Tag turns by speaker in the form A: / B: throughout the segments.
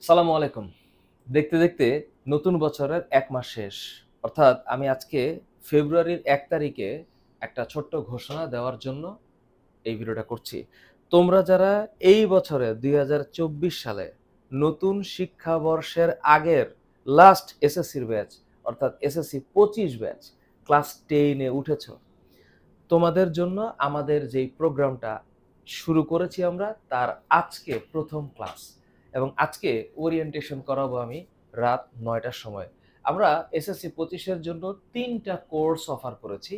A: সালামু আলাইকুম। দেখতে দেখতে নতুন বছরের ১ মাস শেষ। অর্থাৎ আমি আজকে ফেব্রুয়ারির ১ তারিখে একটা ছোট্ট ঘোষণা দেওয়ার জন্য এই ভিডিওটা করছি। তোমরা যারা এই বছরে ২০২৪ সালে নতুন শিক্ষাবর্ষের আগের লাস্ট এসএসসির ব্যাচ অর্থাৎ এসএসসি ২৫ ব্যাচ ক্লাস 10 এ উঠেছো, তোমাদের জন্য আমাদের যেই প্রোগ্রামটা শুরু করেছি আমরা তার আজকে প্রথম ক্লাস এবং আজকে ওরিয়েন্টেশন করাবো আমি রাত ৯টার সময়। আমরা এসএসসি ২৫-এর জন্য ৩টা কোর্স অফার করেছি।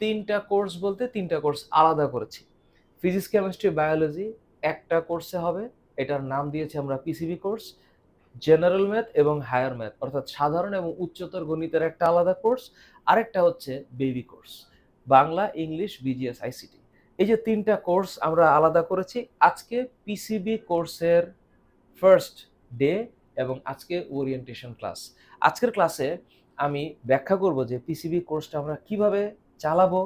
A: ৩টা কোর্স বলতে ৩টা কোর্স আলাদা করেছি। ফিজিক্স, কেমিস্ট্রি, বায়োলজি একটা কোর্সে হবে। এটার নাম দিয়েছি আমরা পিসিবি কোর্স। জেনারেল ম্যাথ এবং হায়ার ম্যাথ অর্থাৎ সাধারণ এবং উচ্চতর গণিতের একটা আলাদা কোর্স, আরেকটা হচ্ছে baby course, Bangla, English, BGS, ICT. এই যে ৩টা কোর্স আমরা আলাদা করেছি। আজকে পিসিবি কোর্সের ফার্স্ট ডে এবং আজকে ওরিয়েন্টেশন ক্লাস। আজকের ক্লাসে আমি ব্যাখ্যা করব যে পিসিবি কোর্সটা আমরা কিভাবে চালাবো,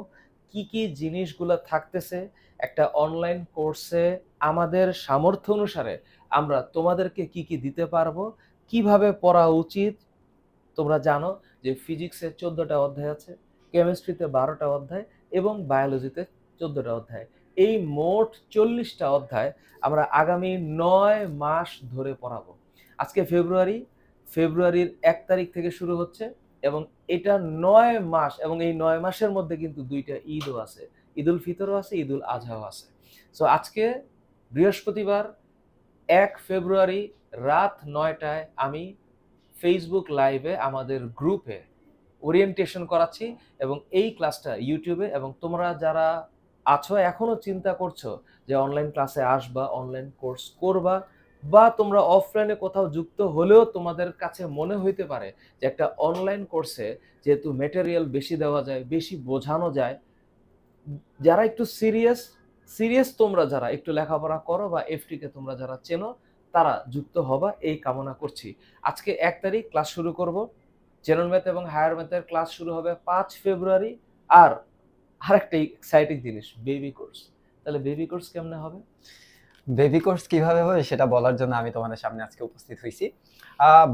A: কি কি জিনিসগুলো থাকতেছে একটা অনলাইন কোর্সে, আমাদের সামর্থ্য অনুসারে আমরা তোমাদেরকে কি কি দিতে পারবো, কিভাবে পড়া উচিত। তোমরা জানো যে ফিজিক্সে 14টা অধ্যায় আছে, কেমিস্ট্রিতে 12টা অধ্যায় এবং বায়োলজিতে 14টা অধ্যায়। এই মোট 40টা অধ্যায় আমরা আগামী 9 মাস ধরে পড়াবো। আজকে ফেব্রুয়ারির 1 তারিখ থেকে শুরু হচ্ছে এবং এটা 9 মাস, এবং এই 9 মাসের মধ্যে কিন্তু 2টা ঈদও আছে, ঈদুল ফিতরও আছে, ঈদুল আজহাও আছে। সো আজকে বৃহস্পতিবার 1 ফেব্রুয়ারি রাত 9টায় আমি ফেসবুক লাইভে আমাদের গ্রুপে ওরিয়েন্টেশন করাচ্ছি এবং এই ক্লাসটা ইউটিউবে, এবং তোমরা যারা আছো এখনো চিন্তা করছো যে অনলাইন ক্লাসে আসবা, অনলাইন কোর্স করবা, বা তোমরা অফলাইনে কোথাও যুক্ত হলেও তোমাদের কাছে মনে হইতে পারে যে একটা অনলাইন কোর্সে যেহেতু ম্যাটেরিয়াল বেশি দেওয়া যায়, বেশি বোঝানো যায়, যারা একটু সিরিয়াস তোমরা যারা একটু লেখাপড়া করো বা এফটিকে তোমরা যারা চেনো তারা যুক্ত হবা এই কামনা করছি। আজকে 1 তারিখ ক্লাস শুরু করব। জেনারেল ম্যাথ এবং হায়ার ম্যাথের ক্লাস শুরু হবে 5 ফেব্রুয়ারি। আর আরেকটা এক্সাইটিং জিনিস, বেবি কোর্স। তাহলে বেবি কোর্স কেমনে হবে?
B: বেবি কোর্স কিভাবে হয় সেটা বলার জন্য আমি তোমাদের সামনে আজকে উপস্থিত হয়েছি।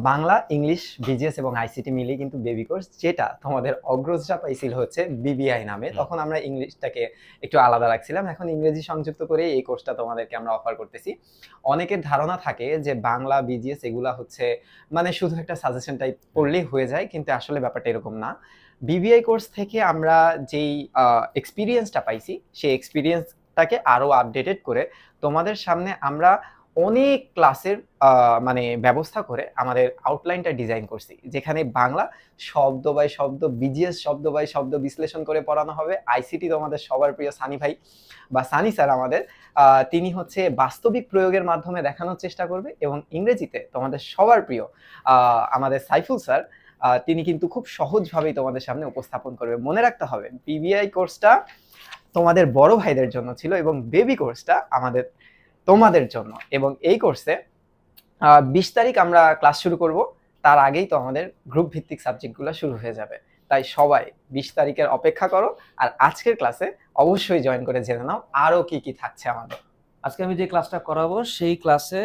B: বাংলা, ইংলিশ, বিজিএস এবং আইসিটি মিলিয়ে কিন্তু বেবি কোর্স, যেটা তোমাদের অগ্রজরা পাইছিল হচ্ছে বিবিআই নামে। তখন আমরা ইংলিশটাকে একটু আলাদা রাখছিলাম, এখন ইংরেজি সংযুক্ত করে এই কোর্সটা তোমাদেরকে আমরা অফার করতেছি। অনেকের ধারণা থাকে যে বাংলা, বিজিএস এগুলা হচ্ছে মানে শুধু একটা সাজেশন টাইপ পড়লেই হয়ে যায়, কিন্তু আসলে ব্যাপারটা এরকম না। বিবিআই কোর্স থেকে আমরা যেই এক্সপিরিয়েন্সটা পাইছি সেই এক্সপিরিয়েন্সটাকে আরো আপডেটেড করে তোমাদের সামনে আমরা অনেক ক্লাসের মানে ব্যবস্থা করে আমাদের আউটলাইনটা ডিজাইন করছি, যেখানে বাংলা শব্দ বাই শব্দ, বিজিএস শব্দ বাই শব্দ বিশ্লেষণ করে পড়ানো হবে। আইসিটি তোমাদের সবার প্রিয় সানি ভাই বা সানি স্যার আমাদের, তিনি হচ্ছে বাস্তবিক প্রয়োগের মাধ্যমে দেখানোর চেষ্টা করবে, এবং ইংরেজিতে তোমাদের সবার প্রিয় আমাদের সাইফুল স্যার, তিনি কিন্তু খুব সহজভাবেই তোমাদের সামনে উপস্থাপন করবে। মনে রাখতে হবে বিবিআই কোর্সটা তোমাদের বড় ভাইদের জন্য ছিল এবং বেবি কোর্সটা আমাদের তোমাদের জন্য। এবং এই কোর্সে 20 তারিখ আমরা ক্লাস শুরু করব, তার আগেই তো আমাদের গ্রুপ ভিত্তিক সাবজেক্টগুলো শুরু হয়ে যাবে। তাই সবাই 20 তারিখের অপেক্ষা করো, আর আজকের ক্লাসে অবশ্যই জয়েন করে জেনে নাও আরো কি কি থাকছে আমাদের।
A: আজকে আমি যে ক্লাসটা করাবো সেই ক্লাসে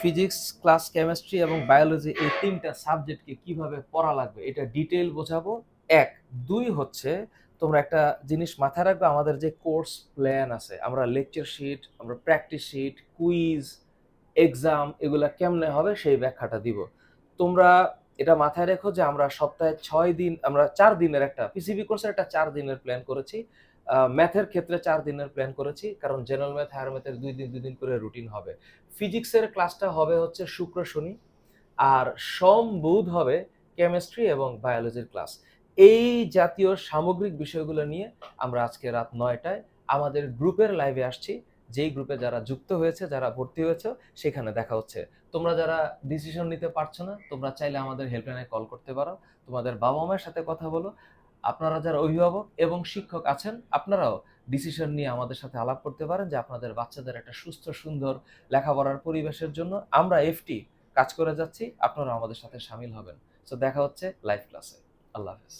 A: ফিজিক্স ক্লাস, কেমিস্ট্রি এবং বায়োলজি এই 3টা সাবজেক্টকে কিভাবে পড়া লাগবে এটা ডিটেইল বোঝাবো। 1, 2 হচ্ছে তোমরা একটা জিনিস মাথায় রাখবে, আমাদের যে কোর্স প্ল্যান আছে, আমরা লেকচার শিট, আমরা প্র্যাকটিস শিট, কুইজ, এক্সাম এগুলা কেমনে হবে সেই ব্যাখ্যাটা দিব। তোমরা এটা মাথায় রেখো যে আমরা সপ্তাহে 6 দিন, আমরা 4 দিনের একটা পিসিবি কোর্সের একটা 4 দিনের প্ল্যান করেছি। ম্যাথের ক্ষেত্রে 4 দিনের প্ল্যান করেছি, কারণ জেনারেল ম্যাথ, হায়ার ম্যাথের 2 দিন করে রুটিন হবে। ফিজিক্সের ক্লাসটা হবে হচ্ছে শুক্র শনি, আর সোম বুধ হবে কেমিস্ট্রি এবং বায়োলজির ক্লাস। এই জাতীয় সামগ্রিক বিষয়গুলো নিয়ে আমরা আজকে রাত 9টায় আমাদের গ্রুপের লাইভে আসছি। যেই গ্রুপে যারা যুক্ত হয়েছে, যারা ভর্তি হয়েছে, সেখানে দেখা হচ্ছে। তোমরা যারা ডিসিশন নিতে পারছো না, তোমরা চাইলে আমাদের হেল্পলাইনে কল করতে পারো, তোমাদের বাবা মায়ের সাথে কথা বলো। আপনারা যারা অভিভাবক এবং শিক্ষক আছেন, আপনারাও ডিসিশন নিয়ে আমাদের সাথে আলাপ করতে পারেন যে আপনাদের বাচ্চাদের একটা সুস্থ সুন্দর লেখাপড়ার পরিবেশের জন্য আমরা এফটি কাজ করে যাচ্ছি, আপনারা আমাদের সাথে শামিল হবেন। সো দেখা হচ্ছে লাইভ ক্লাসে। আল্লাহ হাফেজ।